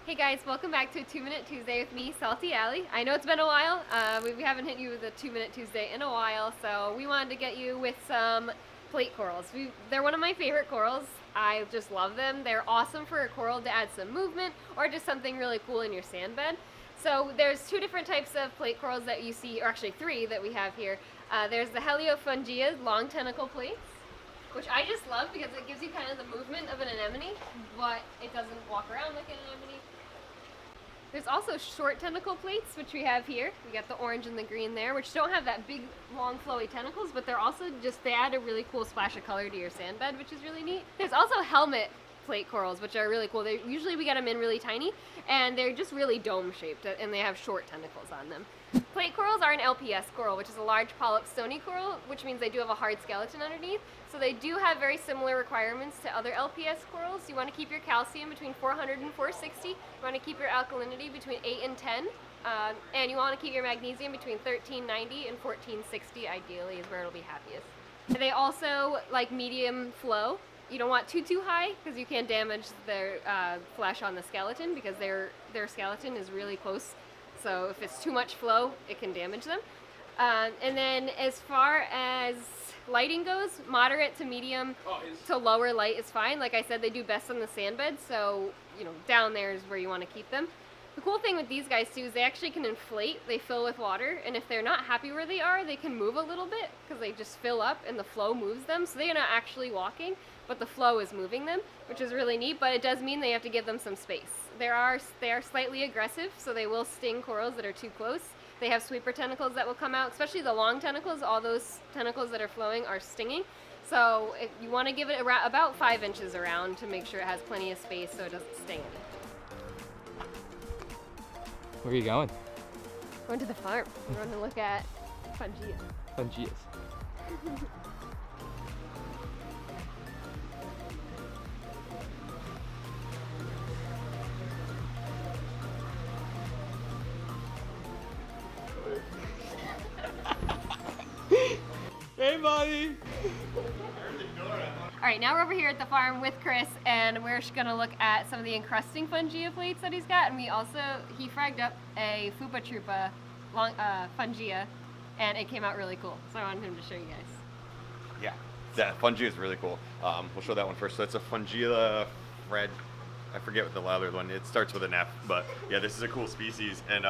Hey guys, welcome back to 2 Minute Tuesday with me, Salty Alley. I know it's been a while. We haven't hit you with a 2 Minute Tuesday in a while, so we wanted to get you with some plate corals. They're one of my favorite corals. I just love them. They're awesome for a coral to add some movement or just something really cool in your sand bed. So there's two different types of plate corals that you see, or actually three that we have here. There's the Heliofungia long tentacle plates, which I just love because it gives you kind of the movement of an anemone, but it doesn't walk around like an anemone. There's also short tentacle plates, which we have here. We got the orange and the green there, which don't have that big, long, flowy tentacles, but they're also they add a really cool splash of color to your sand bed, which is really neat. There's also helmet plate corals, which are really cool. Usually we get them in really tiny, and they're just really dome-shaped, and they have short tentacles on them. Plate corals are an LPS coral, which is a large polyp stony coral, which means they do have a hard skeleton underneath. So they do have very similar requirements to other LPS corals. You want to keep your calcium between 400 and 460. You want to keep your alkalinity between 8 and 10. And you want to keep your magnesium between 1390 and 1460, ideally, is where it'll be happiest. And they also like medium flow. You don't want too high because you can damage their flesh on the skeleton because their skeleton is really close. So if it's too much flow, it can damage them. And then as far as lighting goes, moderate to medium to lower light is fine. Like I said, they do best on the sand bed, so down there is where you want to keep them. The cool thing with these guys too is they actually can inflate. They fill with water, and if they're not happy where they are, they can move a little bit because they just fill up and the flow moves them. So they're not actually walking, but the flow is moving them, which is really neat, but it does mean they have to give them some space. They are slightly aggressive, so they will sting corals that are too close. They have sweeper tentacles that will come out, especially the long tentacles. All those tentacles that are flowing are stinging. So if you want to give it about 5 inches around to make sure it has plenty of space so it doesn't sting. Where are you going? Going to the farm. We're going to look at fungia. Fungias. Hey, buddy! All right, now we're over here at the farm with Chris, and we're gonna look at some of the encrusting fungia plates that he's got, and he fragged up a Fupa Trupa fungia, and it came out really cool. So I wanted him to show you guys. Yeah, that fungia is really cool. We'll show that one first. So it's a fungia red. I forget what the other one. It starts with an F, but yeah, this is a cool species, and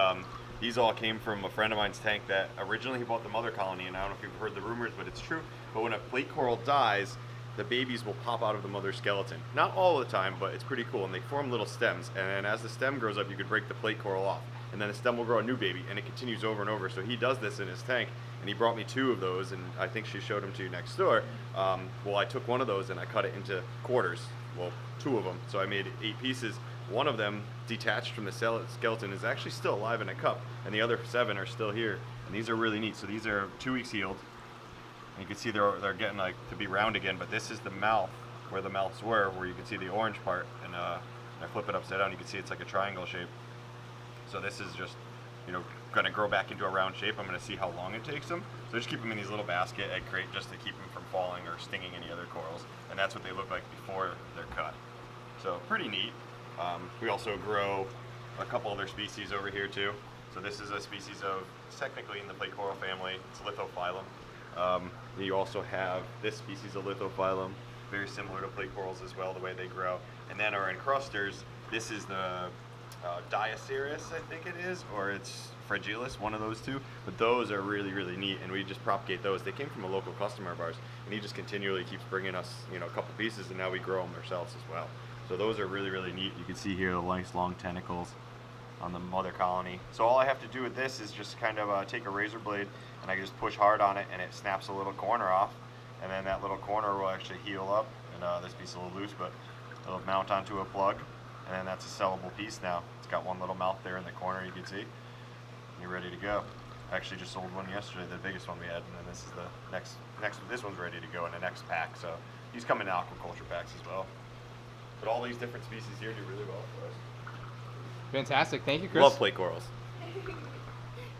these all came from a friend of mine's tank that originally he bought the mother colony, and I don't know if you've heard the rumors, but it's true. But when a plate coral dies, the babies will pop out of the mother's skeleton. Not all the time, but it's pretty cool, and they form little stems, and as the stem grows up, you could break the plate coral off, and then the stem will grow a new baby, and it continues over and over. So he does this in his tank, and he brought me 2 of those, and I think she showed them to you next door. Well, I took one of those and I cut it into quarters, well, 2 of them, so I made 8 pieces. One of them, detached from the skeleton, is actually still alive in a cup, and the other 7 are still here, and these are really neat. So these are 2 weeks healed. And you can see they're getting like to be round again, but this is the mouth, where the mouths were, where you can see the orange part, and I flip it upside down, you can see it's like a triangle shape. So this is just, gonna grow back into a round shape. I'm gonna see how long it takes them. So just keep them in these little basket egg crate just to keep them from falling or stinging any other corals, and that's what they look like before they're cut. So pretty neat. We also grow a couple other species over here too. So this is a species it's technically in the plate coral family. It's Lithophyllum. You also have this species of Lithophyllum, very similar to plate corals as well, the way they grow. And then our encrusters, this is the Diaceres, I think it is, or it's Fragilis, one of those 2. But those are really, really neat, and we just propagate those. They came from a local customer of ours, and he just continually keeps bringing us, a couple pieces, and now we grow them ourselves as well. So those are really, really neat. You can see here the nice long tentacles on the mother colony. So all I have to do with this is just kind of take a razor blade, and I can just push hard on it, and it snaps a little corner off, and then that little corner will actually heal up, and this piece is a little loose, but it'll mount onto a plug, and then that's a sellable piece now. It's got one little mouth there in the corner, you can see. You're ready to go. I actually just sold one yesterday, the biggest one we had, and then this is the next. This one's ready to go in the next pack. So these come in aquaculture packs as well. But all these different species here do really well for us. Fantastic. Thank you, Chris. Love plate corals.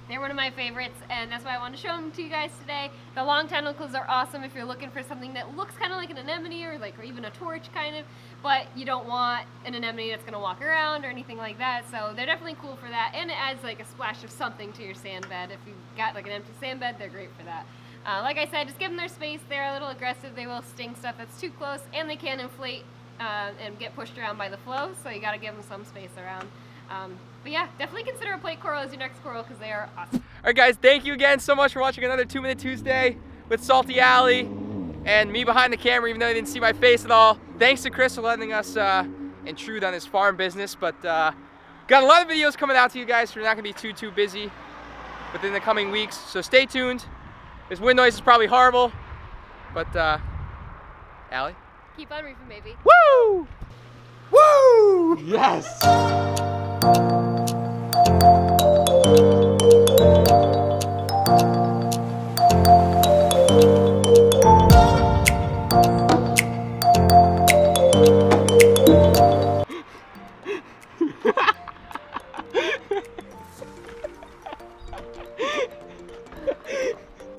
They're one of my favorites, and that's why I wanted to show them to you guys today. The long tentacles are awesome if you're looking for something that looks kind of like an anemone or even a torch kind of, but you don't want an anemone that's going to walk around or anything like that. So they're definitely cool for that, and it adds like a splash of something to your sand bed. If you've got like an empty sand bed, they're great for that. Like I said, just give them their space. They're a little aggressive. They will sting stuff that's too close, and they can inflate and get pushed around by the flow, so you got to give them some space around. But yeah, definitely consider a plate coral as your next coral because they are awesome. All right, guys, thank you again so much for watching another 2 Minute Tuesday with Salty Alley and me behind the camera, even though you didn't see my face at all. Thanks to Chris for letting us intrude on his farm business, but got a lot of videos coming out to you guys, so we're not going to be too busy within the coming weeks, so stay tuned. This wind noise is probably horrible, but Allie? Keep on reefing, baby. Woo! Woo! Yes!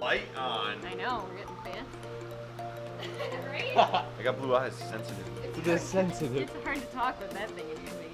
Light on. I know, we're getting fancy. Right? I got blue eyes, sensitive. It's sensitive. It's hard to talk with that thing in your face.